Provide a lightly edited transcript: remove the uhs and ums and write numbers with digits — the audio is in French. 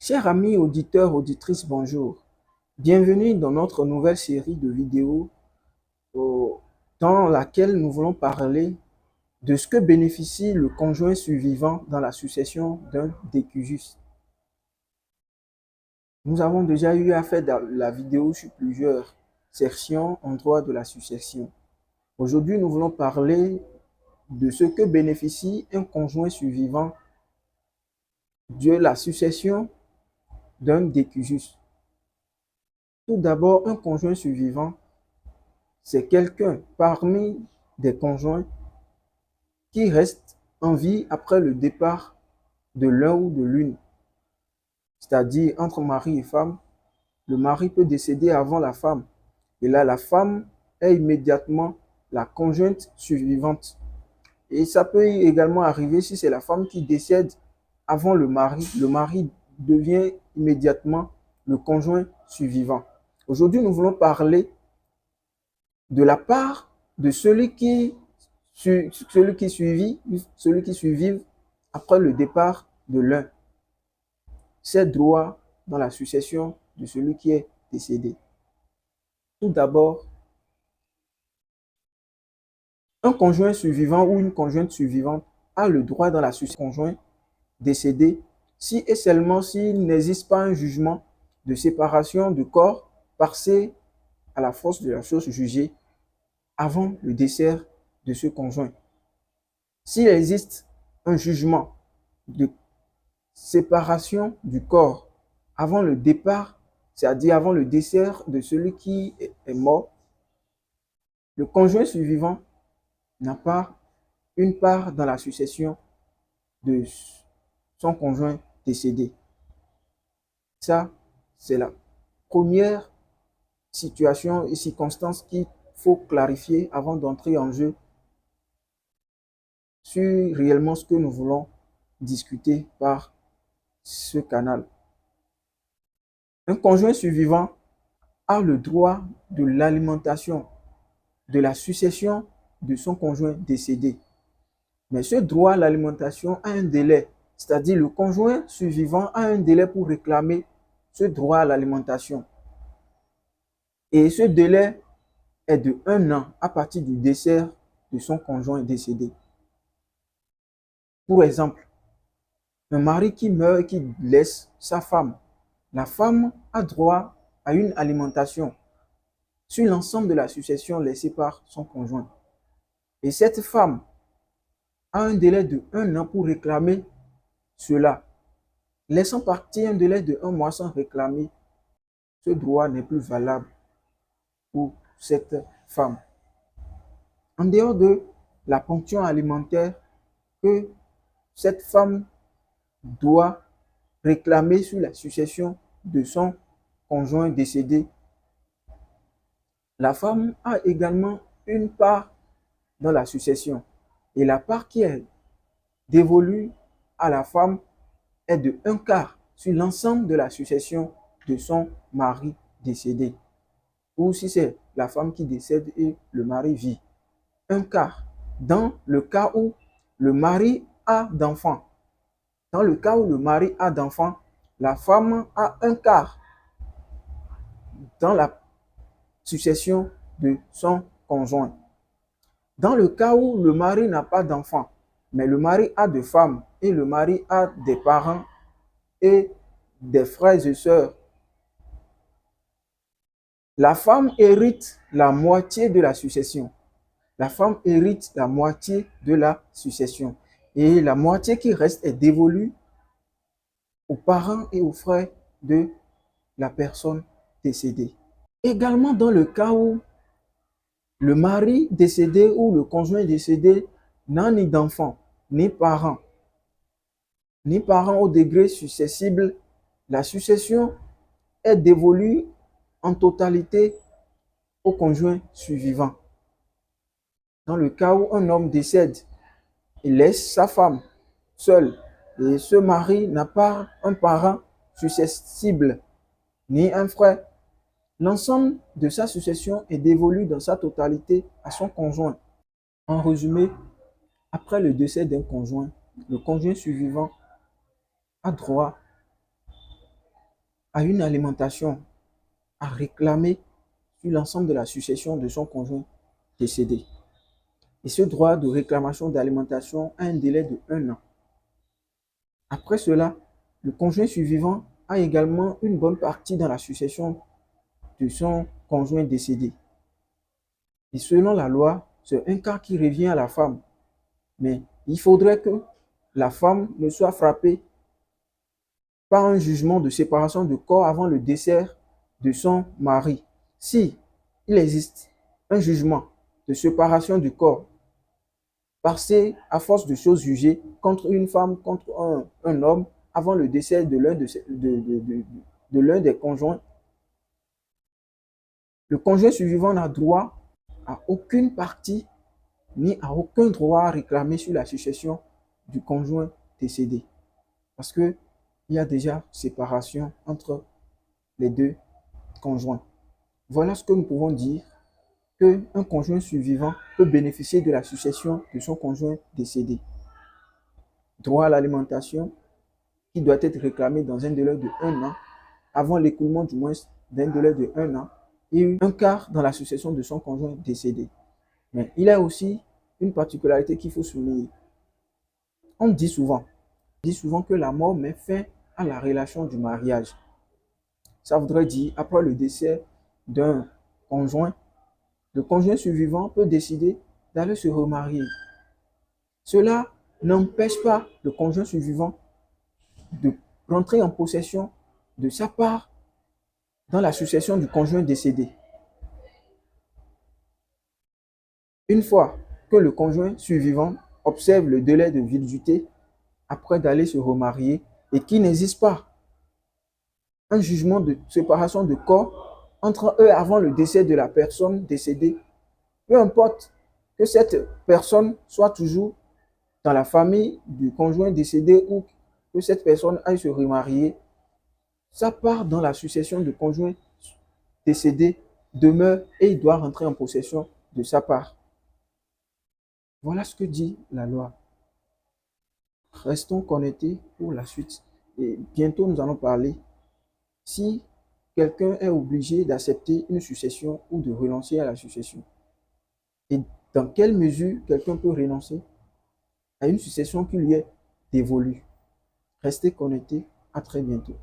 Chers amis auditeurs, auditrices, bonjour. Bienvenue dans notre nouvelle série de vidéos euh, dans laquelle nous voulons parler de ce que bénéficie le conjoint survivant dans la succession d'un décujus. Nous avons déjà eu à faire la vidéo sur plusieurs sections en droit de la succession. Aujourd'hui, nous voulons parler de ce que bénéficie un conjoint survivant de la succession d'un décujus. Tout d'abord, un conjoint survivant, c'est quelqu'un parmi des conjoints qui reste en vie après le départ de l'un ou de l'une. C'est-à-dire, entre mari et femme, le mari peut décéder avant la femme. Et là, la femme est immédiatement la conjointe survivante. Et ça peut également arriver si c'est la femme qui décède avant le mari devient immédiatement le conjoint survivant. Aujourd'hui, nous voulons parler de la part de celui qui survive après le départ de l'un. Ses droits dans la succession de celui qui est décédé. Tout d'abord, un conjoint survivant ou une conjointe survivante a le droit dans la succession du conjoint décédé si et seulement s'il n'existe pas un jugement de séparation de corps passé à la force de la chose jugée avant le décès de ce conjoint. S'il existe un jugement de séparation du corps avant le départ, c'est-à-dire avant le décès de celui qui est mort, le conjoint survivant n'a pas une part dans la succession de son conjoint décédé. Ça, c'est la première situation et circonstance qu'il faut clarifier avant d'entrer en jeu sur réellement ce que nous voulons discuter par ce canal. Un conjoint survivant a le droit de l'alimentation, de la succession de son conjoint décédé. Mais ce droit à l'alimentation a un délai, c'est-à-dire le conjoint survivant a un délai pour réclamer ce droit à l'alimentation. Et ce délai est de 1 an à partir du décès de son conjoint décédé. Pour exemple, un mari qui meurt et qui laisse sa femme, la femme a droit à une alimentation sur l'ensemble de la succession laissée par son conjoint. Et cette femme a un délai de 1 an pour réclamer cela. Laissant partir un délai de 1 mois sans réclamer, ce droit n'est plus valable pour cette femme. En dehors de la pension alimentaire que cette femme doit réclamer sur la succession de son conjoint décédé, la femme a également une part dans la succession. Et la part qui est dévolue à la femme est de 1/4 sur l'ensemble de la succession de son mari décédé. Ou si c'est la femme qui décède et le mari vit, 1/4. Dans le cas où le mari a d'enfants, dans le cas où le mari a d'enfants, la femme a 1/4 dans la succession de son conjoint. Dans le cas où le mari n'a pas d'enfants, mais le mari a de femmes et le mari a des parents et des frères et sœurs, la femme hérite la moitié de la succession. La femme hérite la moitié de la succession. Et la moitié qui reste est dévolue aux parents et aux frères de la personne décédée. Également dans le cas où le mari décédé ou le conjoint décédé n'a ni d'enfants, ni parents au degré successible, la succession est dévolue en totalité au conjoint survivant. Dans le cas où un homme décède, il laisse sa femme seule et ce mari n'a pas un parent successible ni un frère, l'ensemble de sa succession est dévolu dans sa totalité à son conjoint. En résumé, après le décès d'un conjoint, le conjoint survivant a droit a une alimentation à réclamer sur l'ensemble de la succession de son conjoint décédé. Et ce droit de réclamation d'alimentation a un délai de 1 an. Après cela, le conjoint survivant a également une bonne partie dans la succession de son conjoint décédé. Et selon la loi, c'est un cas qui revient à la femme. Mais il faudrait que la femme ne soit frappée par un jugement de séparation de corps avant le décès de son mari. Si il existe un jugement de séparation du corps passé à force de choses jugées contre une femme, contre un homme, avant le décès de l'un des conjoints, le conjoint survivant n'a droit à aucune partie ni à aucun droit réclamé sur la succession du conjoint décédé. Parce qu'il y a déjà séparation entre les deux conjoints. Voilà ce que nous pouvons dire, qu'un conjoint survivant peut bénéficier de la succession de son conjoint décédé. Droit à l'alimentation qui doit être réclamé dans un délai de 1 an, avant l'écoulement du moins d'un délai de 1 an, et un quart dans la succession de son conjoint décédé. Mais il y a aussi une particularité qu'il faut souligner. On dit souvent que la mort met fin à la relation du mariage. Ça voudrait dire, après le décès d'un conjoint, le conjoint survivant peut décider d'aller se remarier. Cela n'empêche pas le conjoint survivant de rentrer en possession de sa part dans la succession du conjoint décédé. Une fois que le conjoint survivant observe le délai de validité après d'aller se remarier et qu'il n'existe pas un jugement de séparation de corps entre eux avant le décès de la personne décédée, peu importe que cette personne soit toujours dans la famille du conjoint décédé ou que cette personne aille se remarier, sa part dans la succession du conjoint décédé demeure et il doit rentrer en possession de sa part. Voilà ce que dit la loi. Restons connectés pour la suite. Et bientôt, nous allons parler si quelqu'un est obligé d'accepter une succession ou de renoncer à la succession. Et dans quelle mesure quelqu'un peut renoncer à une succession qui lui est dévolue. Restez connectés. À très bientôt.